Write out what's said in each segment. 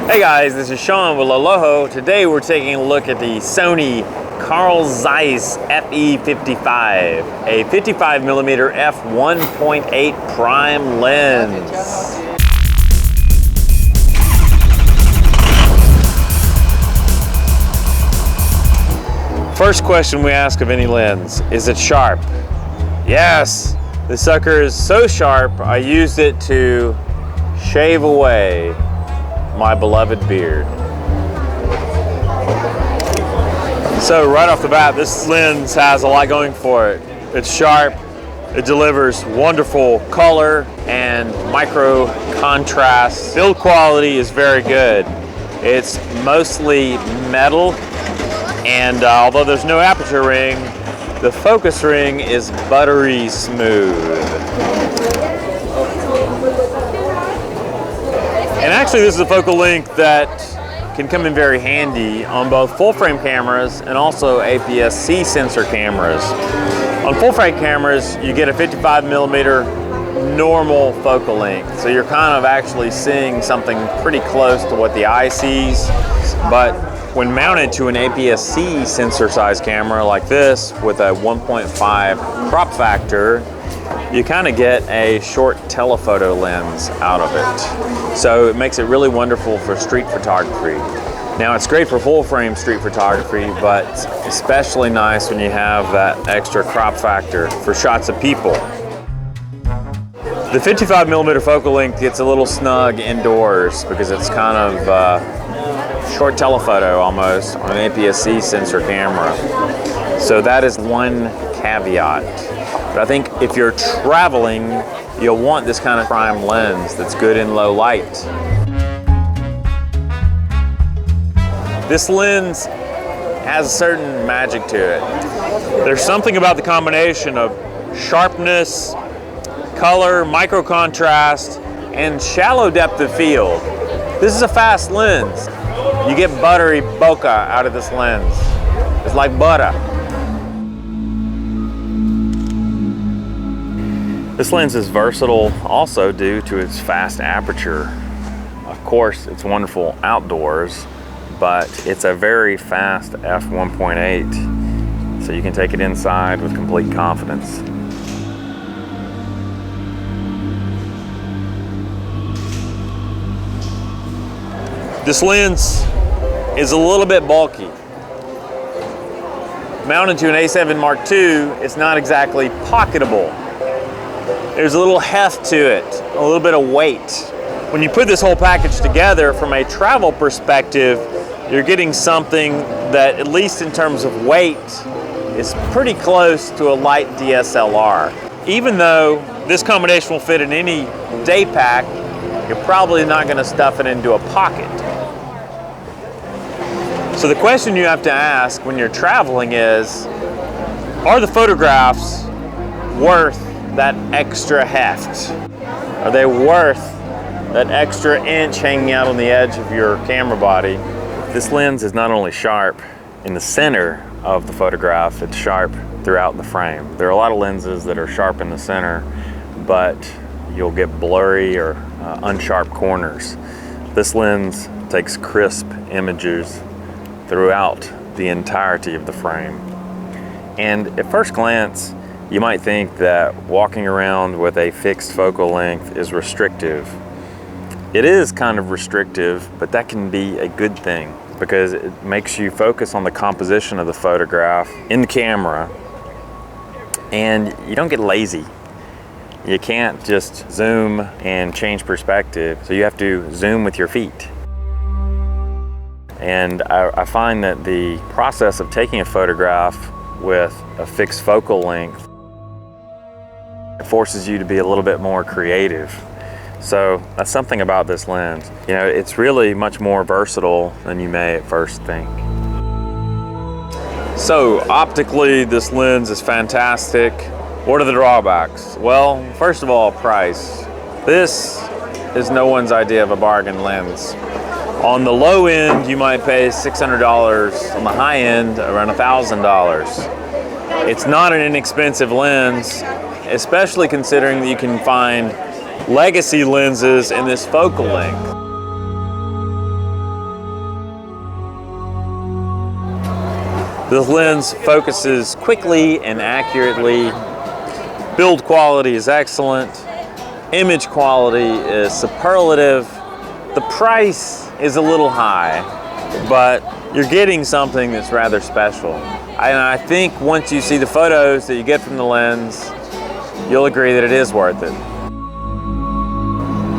Hey guys, this is Sean with Aloho. Today we're taking a look at the Sony Zeiss FE 55, a 55mm f1.8 prime lens. First question we ask of any lens, is it sharp? Yes, this sucker is so sharp I used it to shave away my beloved beard. So right off the bat, this lens has a lot going for it. It's sharp, it delivers wonderful color and micro contrast. Build quality is very good. It's mostly metal, and although there's no aperture ring, the focus ring is buttery smooth. And actually this is a focal length that can come in very handy on both full frame cameras and also APS-C sensor cameras. On full frame cameras, you get a 55mm normal focal length. So you're kind of actually seeing something pretty close to what the eye sees. But when mounted to an APS-C sensor size camera like this with a 1.5 crop factor, you kind of get a short telephoto lens out of it. So it makes it really wonderful for street photography. Now it's great for full frame street photography, but especially nice when you have that extra crop factor for shots of people. The 55mm focal length gets a little snug indoors because it's kind of short telephoto almost on an APS-C sensor camera. So that is one caveat. But I think if you're traveling, you'll want this kind of prime lens that's good in low light. This lens has a certain magic to it. There's something about the combination of sharpness, color, micro contrast, and shallow depth of field. This is a fast lens. You get buttery bokeh out of this lens. It's like butter. This lens is versatile also due to its fast aperture. Of course, it's wonderful outdoors, but it's a very fast f1.8, so you can take it inside with complete confidence. This lens is a little bit bulky. Mounted to an A7 Mark II, it's not exactly pocketable. There's a little heft to it, a little bit of weight. When you put this whole package together from a travel perspective, you're getting something that, at least in terms of weight, is pretty close to a light DSLR. Even though this combination will fit in any day pack, you're probably not going to stuff it into a pocket. So the question you have to ask when you're traveling is, are the photographs worth that extra heft? Are they worth that extra inch hanging out on the edge of your camera body? This lens is not only sharp in the center of the photograph, it's sharp throughout the frame. There are a lot of lenses that are sharp in the center, but you'll get blurry or unsharp corners. This lens takes crisp images throughout the entirety of the frame. And at first glance, you might think that walking around with a fixed focal length is restrictive. It is kind of restrictive, but that can be a good thing because it makes you focus on the composition of the photograph in the camera, and you don't get lazy. You can't just zoom and change perspective, so you have to zoom with your feet. And I find that the process of taking a photograph with a fixed focal length, it forces you to be a little bit more creative. So that's something about this lens. You know, it's really much more versatile than you may at first think. So optically, this lens is fantastic. What are the drawbacks? Well, first of all, price. This is no one's idea of a bargain lens. On the low end, you might pay $600. On the high end, around $1,000. It's not an inexpensive lens, especially considering that you can find legacy lenses in this focal length. The lens focuses quickly and accurately. Build quality is excellent. Image quality is superlative. The price is a little high, but you're getting something that's rather special. And I think once you see the photos that you get from the lens, you'll agree that it is worth it.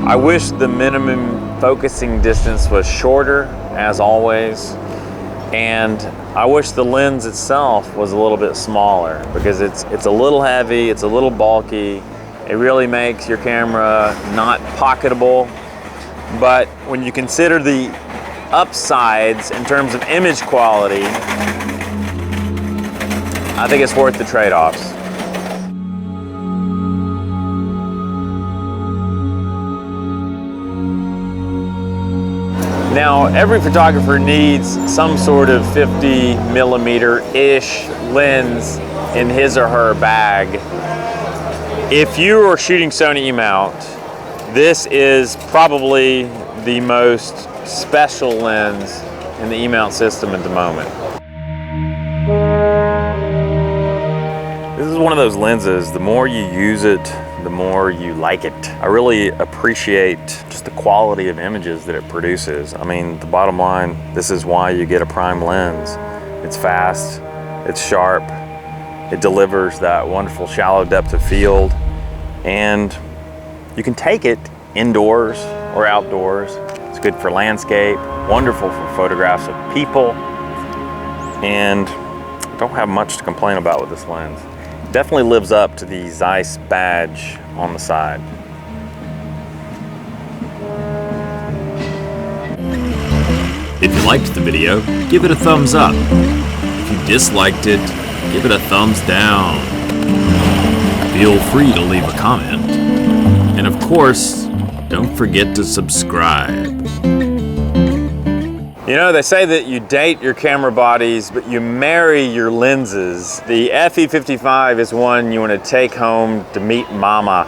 I wish the minimum focusing distance was shorter, as always, and I wish the lens itself was a little bit smaller, because it's a little heavy, it's a little bulky, it really makes your camera not pocketable. But when you consider the upsides in terms of image quality, I think it's worth the trade-offs. Now, every photographer needs some sort of 50mm-ish lens in his or her bag. If you are shooting Sony E-mount, this is probably the most special lens in the E-mount system at the moment. This is one of those lenses, the more you use it, the more you like it. I really appreciate just the quality of images that it produces. I mean, the bottom line, this is why you get a prime lens. It's fast, it's sharp, it delivers that wonderful shallow depth of field, and you can take it indoors or outdoors. It's good for landscape, wonderful for photographs of people, and I don't have much to complain about with this lens. Definitely lives up to the Zeiss badge on the side. If you liked the video, give it a thumbs up. If you disliked it, give it a thumbs down. Feel free to leave a comment. And of course, don't forget to subscribe. You know, they say that you date your camera bodies, but you marry your lenses. The FE55 is one you want to take home to meet mama.